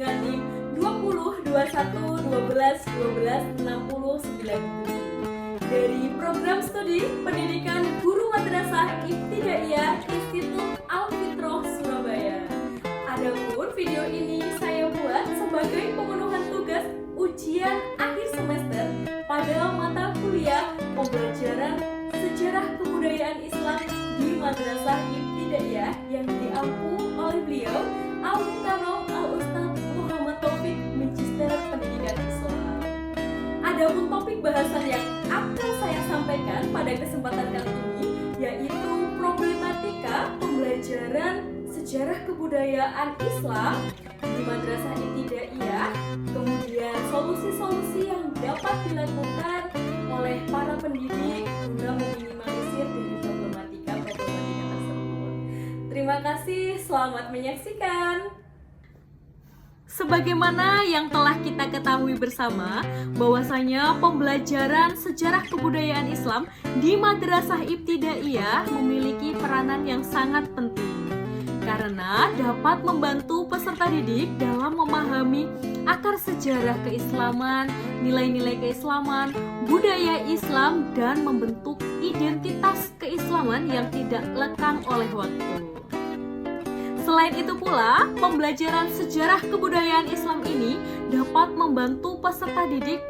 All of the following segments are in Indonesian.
dengan NIM 20 21 12 12 60 97 dari Program Studi Pendidikan Guru Madrasah Ibtidaiyah Institut Al-Fitrah Surabaya. Adapun video ini saya buat sebagai pemenuhan tugas ujian akhir semester pada mata kuliah pembelajaran Sejarah Kebudayaan Islam di Madrasah Ibtidaiyah yang diampu oleh beliau Al-Mukarram Al-Ustadz Muhammad Taufik Magister Pendidikan Islam. Adapun topik bahasan yang akan saya sampaikan pada kesempatan kali ini yaitu problematika pembelajaran sejarah kebudayaan Islam di Madrasah Ibtidaiyah, kemudian solusi-solusi yang dapat dilakukan oleh para pendidik guna meminimalisir dari problematika tersebut. Terima kasih, selamat menyaksikan. Sebagaimana yang telah kita ketahui bersama, bahwasanya pembelajaran sejarah kebudayaan Islam di Madrasah Ibtidaiyah memiliki peranan yang sangat penting karena dapat membantu peserta didik dalam memahami akar sejarah keislaman, nilai-nilai keislaman, budaya Islam, dan membentuk identitas keislaman yang tidak lekang oleh waktu. Selain itu pula, pembelajaran sejarah kebudayaan Islam ini dapat membantu peserta didik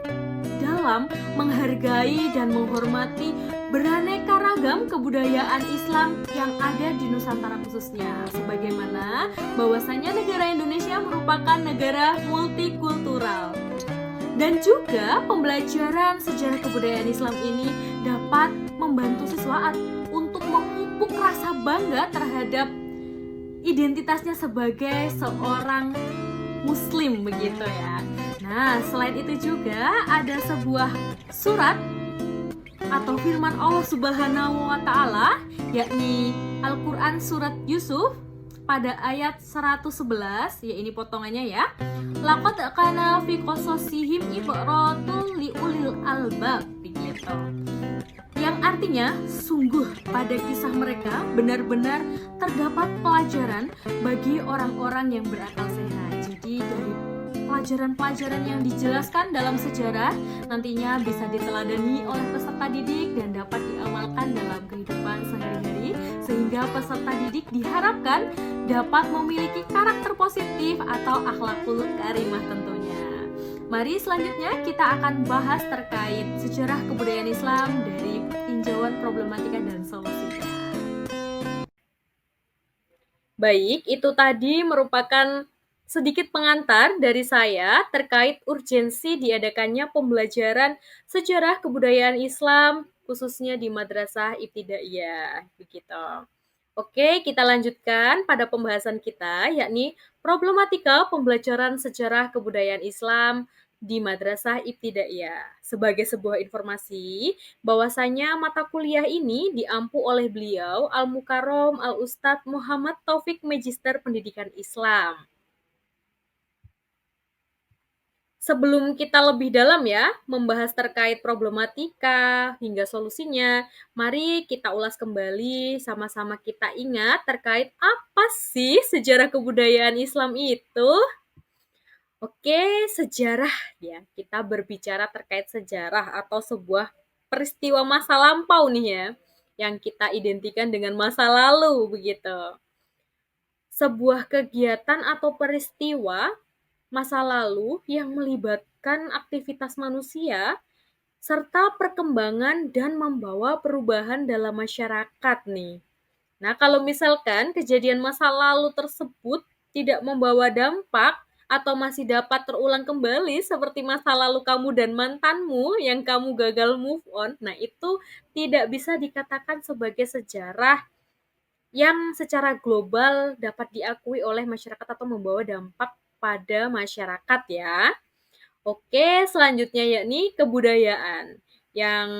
dalam menghargai dan menghormati beraneka ragam kebudayaan Islam yang ada di Nusantara khususnya. Sebagaimana bahwasanya negara Indonesia merupakan negara multikultural. Dan juga pembelajaran sejarah kebudayaan Islam ini dapat membantu siswa untuk memupuk rasa bangga terhadap identitasnya sebagai seorang muslim begitu ya. Nah, selain itu juga ada sebuah surat atau firman Allah Subhanahu wa taala yakni Al-Qur'an surat Yusuf pada ayat 111, ya ini potongannya ya. Laqad kana fi qasasihim ibratun liulil albab begitu. Yang artinya, sungguh pada kisah mereka benar-benar terdapat pelajaran bagi orang-orang yang berakal sehat. Jadi dari pelajaran-pelajaran yang dijelaskan dalam sejarah nantinya bisa diteladani oleh peserta didik dan dapat diamalkan dalam kehidupan sehari-hari sehingga peserta didik diharapkan dapat memiliki karakter positif atau akhlakul karimah tentunya. Mari selanjutnya kita akan bahas terkait sejarah kebudayaan Islam dari tinjauan problematika dan solusinya. Baik, itu tadi merupakan sedikit pengantar dari saya terkait urgensi diadakannya pembelajaran sejarah kebudayaan Islam khususnya di Madrasah Ibtidaiyah. Begitu. Oke, kita lanjutkan pada pembahasan kita yakni problematika pembelajaran sejarah kebudayaan Islam di Madrasah Ibtidaiyah. Sebagai sebuah informasi, bahwasanya mata kuliah ini diampu oleh beliau Al-Mukarram Al-Ustadz Muhammad Taufik Magister Pendidikan Islam. Sebelum kita lebih dalam ya membahas terkait problematika hingga solusinya, mari kita ulas kembali sama-sama kita ingat terkait apa sih sejarah kebudayaan Islam itu. Oke, sejarah ya. Kita berbicara terkait sejarah atau sebuah peristiwa masa lampau nih ya, yang kita identikan dengan masa lalu begitu. Sebuah kegiatan atau peristiwa masa lalu yang melibatkan aktivitas manusia serta perkembangan dan membawa perubahan dalam masyarakat nih. Nah, kalau misalkan kejadian masa lalu tersebut tidak membawa dampak atau masih dapat terulang kembali seperti masa lalu kamu dan mantanmu yang kamu gagal move on, nah itu tidak bisa dikatakan sebagai sejarah yang secara global dapat diakui oleh masyarakat atau membawa dampak pada masyarakat ya. Oke, selanjutnya yakni kebudayaan. Yang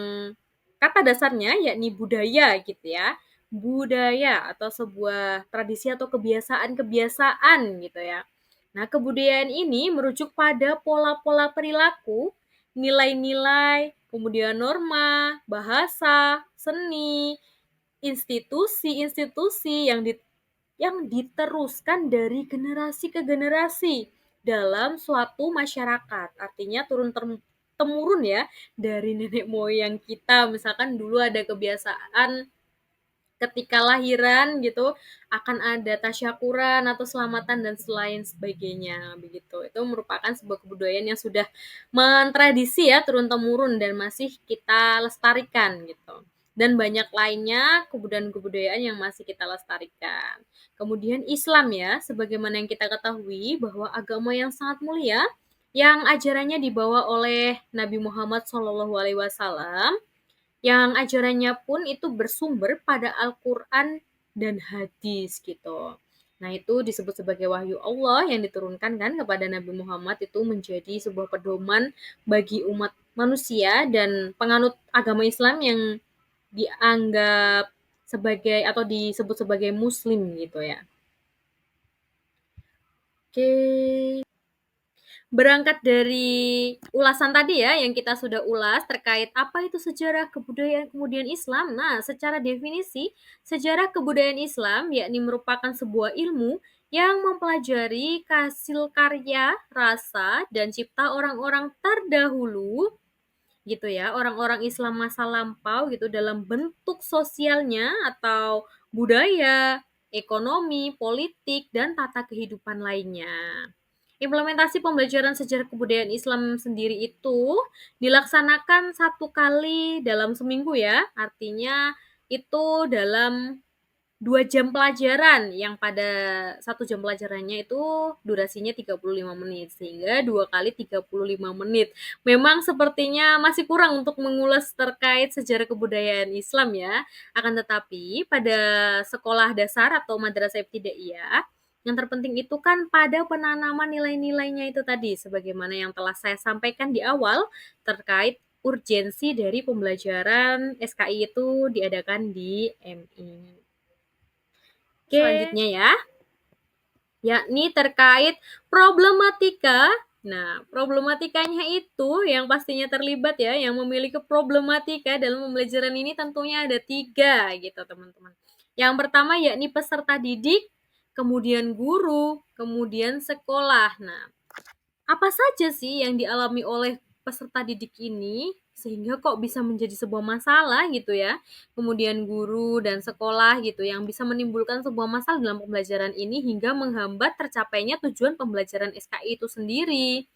kata dasarnya yakni budaya gitu ya. Budaya atau sebuah tradisi atau kebiasaan-kebiasaan gitu ya. Nah, kebudayaan ini merujuk pada pola-pola perilaku, nilai-nilai, kemudian norma, bahasa, seni, institusi-institusi yang diteruskan dari generasi ke generasi dalam suatu masyarakat. Artinya temurun ya dari nenek moyang kita. Misalkan dulu ada kebiasaan ketika lahiran gitu akan ada tasyakuran atau selamatan dan selain sebagainya begitu. Itu merupakan sebuah kebudayaan yang sudah mentradisi ya turun temurun dan masih kita lestarikan gitu. Dan banyak lainnya kebudayaan-kebudayaan yang masih kita lestarikan. Kemudian Islam ya, sebagaimana yang kita ketahui bahwa agama yang sangat mulia yang ajarannya dibawa oleh Nabi Muhammad SAW yang ajarannya pun itu bersumber pada Al-Quran dan hadis gitu. Nah itu disebut sebagai wahyu Allah yang diturunkan kan kepada Nabi Muhammad itu menjadi sebuah pedoman bagi umat manusia dan penganut agama Islam yang dianggap sebagai atau disebut sebagai muslim gitu ya. Oke. Berangkat dari ulasan tadi ya yang kita sudah ulas terkait apa itu sejarah kebudayaan kemudian Islam. Nah, secara definisi, sejarah kebudayaan Islam yakni merupakan sebuah ilmu yang mempelajari hasil karya, rasa, dan cipta orang-orang terdahulu gitu ya, orang-orang Islam masa lampau gitu dalam bentuk sosialnya atau budaya, ekonomi, politik, dan tata kehidupan lainnya. Implementasi pembelajaran sejarah kebudayaan Islam sendiri itu dilaksanakan 1 kali dalam seminggu ya, artinya itu dalam 2 jam pelajaran yang pada 1 jam pelajarannya itu durasinya 35 menit sehingga 2 kali 35 menit. Memang sepertinya masih kurang untuk mengulas terkait sejarah kebudayaan Islam ya. Akan tetapi pada sekolah dasar atau madrasah ibtidaiyah yang terpenting itu kan pada penanaman nilai-nilainya itu tadi sebagaimana yang telah saya sampaikan di awal terkait urgensi dari pembelajaran SKI itu diadakan di MI. Selanjutnya ya, yakni terkait problematika. Nah, problematikanya itu yang pastinya terlibat ya, yang memiliki problematika dalam pembelajaran ini tentunya ada 3 gitu teman-teman. Yang pertama yakni peserta didik, kemudian guru, kemudian sekolah. Nah, apa saja sih yang dialami oleh peserta didik ini sehingga kok bisa menjadi sebuah masalah gitu ya. Kemudian guru dan sekolah gitu yang bisa menimbulkan sebuah masalah dalam pembelajaran ini hingga menghambat tercapainya tujuan pembelajaran SKI itu sendiri.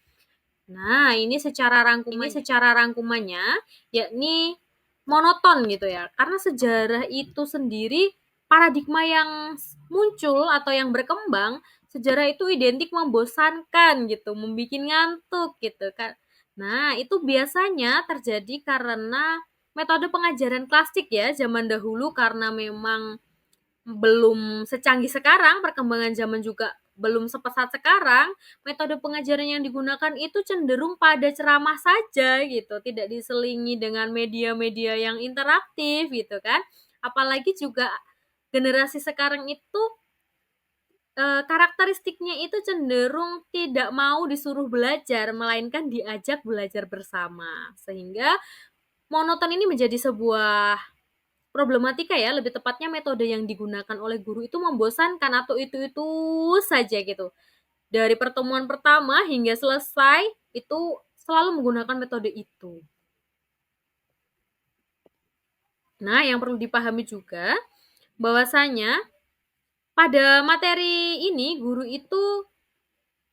Nah, ini secara rangkumannya yakni monoton gitu ya. Karena sejarah itu sendiri paradigma yang muncul atau yang berkembang, sejarah itu identik membosankan gitu, membuat ngantuk gitu kan. Nah, itu biasanya terjadi karena metode pengajaran klasik ya zaman dahulu karena memang belum secanggih sekarang, perkembangan zaman juga belum sepesat sekarang, metode pengajaran yang digunakan itu cenderung pada ceramah saja gitu, tidak diselingi dengan media-media yang interaktif gitu kan. Apalagi juga generasi sekarang itu karakteristiknya itu cenderung tidak mau disuruh belajar, melainkan diajak belajar bersama. Sehingga monoton ini menjadi sebuah problematika ya, lebih tepatnya metode yang digunakan oleh guru itu membosankan atau itu-itu saja gitu. Dari pertemuan pertama hingga selesai itu selalu menggunakan metode itu. Nah, yang perlu dipahami juga bahwasanya pada materi ini guru itu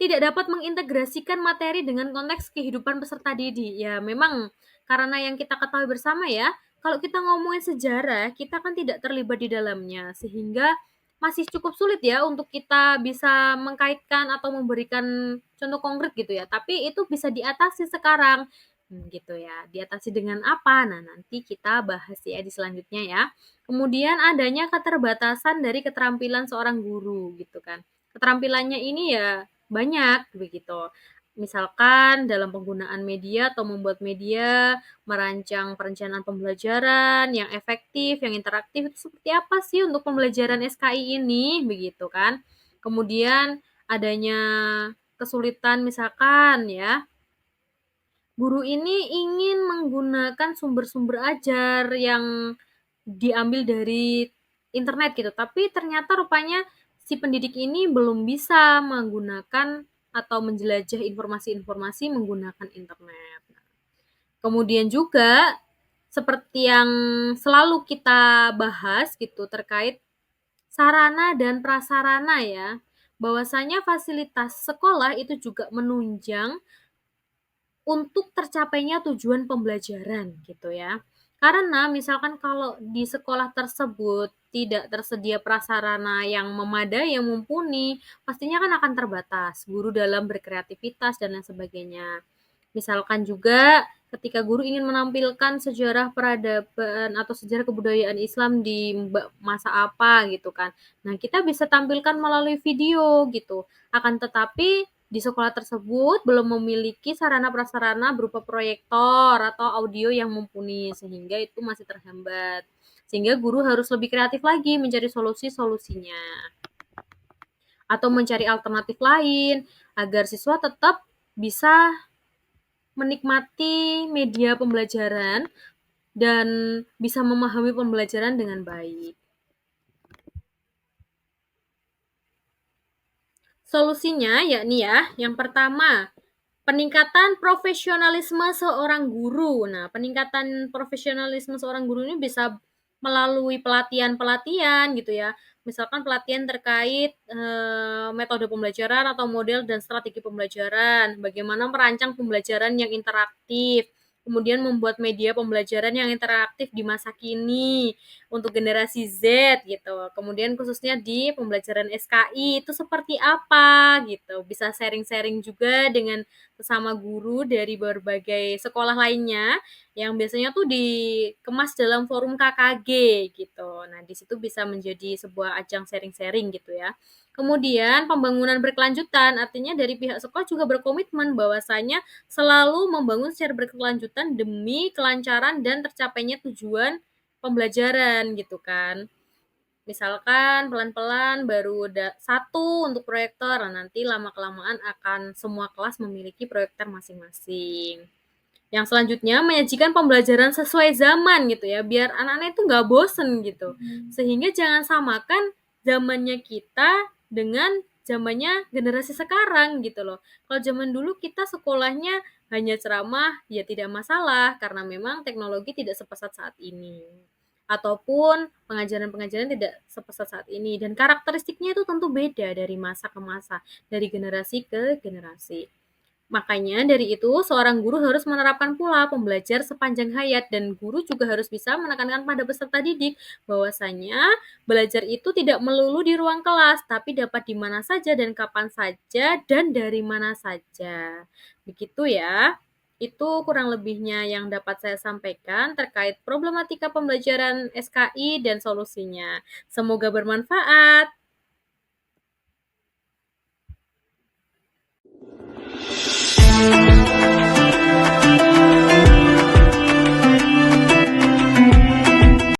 tidak dapat mengintegrasikan materi dengan konteks kehidupan peserta didik. Ya, memang karena yang kita ketahui bersama ya, kalau kita ngomongin sejarah, kita kan tidak terlibat di dalamnya, sehingga masih cukup sulit ya untuk kita bisa mengkaitkan atau memberikan contoh konkret gitu ya. Tapi itu bisa diatasi sekarang. Gitu ya. Diatasi dengan apa? Nah, nanti kita bahas ya di selanjutnya ya. Kemudian adanya keterbatasan dari keterampilan seorang guru gitu kan. Keterampilannya ini ya banyak begitu. Misalkan dalam penggunaan media atau membuat media, merancang perencanaan pembelajaran yang efektif, yang interaktif itu seperti apa sih untuk pembelajaran SKI ini begitu kan. Kemudian adanya kesulitan misalkan ya, guru ini ingin menggunakan sumber-sumber ajar yang diambil dari internet gitu, tapi ternyata rupanya si pendidik ini belum bisa menggunakan atau menjelajah informasi-informasi menggunakan internet. Kemudian juga seperti yang selalu kita bahas gitu terkait sarana dan prasarana ya, bahwasanya fasilitas sekolah itu juga menunjang untuk tercapainya tujuan pembelajaran gitu ya. Karena misalkan kalau di sekolah tersebut tidak tersedia prasarana yang memadai, yang mumpuni, pastinya kan akan terbatas guru dalam berkreativitas dan lain sebagainya. Misalkan juga ketika guru ingin menampilkan sejarah peradaban atau sejarah kebudayaan Islam di masa apa gitu kan. Nah, kita bisa tampilkan melalui video gitu. Akan tetapi di sekolah tersebut belum memiliki sarana prasarana berupa proyektor atau audio yang mumpuni sehingga itu masih terhambat. Sehingga guru harus lebih kreatif lagi mencari solusi-solusinya atau mencari alternatif lain agar siswa tetap bisa menikmati media pembelajaran dan bisa memahami pembelajaran dengan baik. Solusinya yakni ya, yang pertama, peningkatan profesionalisme seorang guru. Nah, peningkatan profesionalisme seorang guru ini bisa melalui pelatihan-pelatihan gitu ya. Misalkan pelatihan terkait metode pembelajaran atau model dan strategi pembelajaran, bagaimana merancang pembelajaran yang interaktif, kemudian membuat media pembelajaran yang interaktif di masa kini untuk generasi Z gitu. Kemudian khususnya di pembelajaran SKI itu seperti apa gitu. Bisa sharing-sharing juga dengan sesama guru dari berbagai sekolah lainnya yang biasanya tuh dikemas dalam forum KKG gitu. Nah, di situ bisa menjadi sebuah ajang sharing-sharing gitu ya. Kemudian pembangunan berkelanjutan, artinya dari pihak sekolah juga berkomitmen bahwasanya selalu membangun secara berkelanjutan demi kelancaran dan tercapainya tujuan pembelajaran gitu kan. Misalkan pelan-pelan baru satu untuk proyektor, nanti lama-kelamaan akan semua kelas memiliki proyektor masing-masing. Yang selanjutnya menyajikan pembelajaran sesuai zaman gitu ya, biar anak-anak itu nggak bosen gitu. Sehingga jangan samakan zamannya kita dengan zamannya generasi sekarang gitu loh. Kalau zaman dulu kita sekolahnya hanya ceramah, ya tidak masalah karena memang teknologi tidak sepesat saat ini. Ataupun pengajaran-pengajaran tidak sepesat saat ini dan karakteristiknya itu tentu beda dari masa ke masa, dari generasi ke generasi. Makanya dari itu seorang guru harus menerapkan pula pembelajar sepanjang hayat dan guru juga harus bisa menekankan pada peserta didik bahwasanya belajar itu tidak melulu di ruang kelas tapi dapat di mana saja dan kapan saja dan dari mana saja. Begitu ya. Itu kurang lebihnya yang dapat saya sampaikan terkait problematika pembelajaran SKI dan solusinya. Semoga bermanfaat.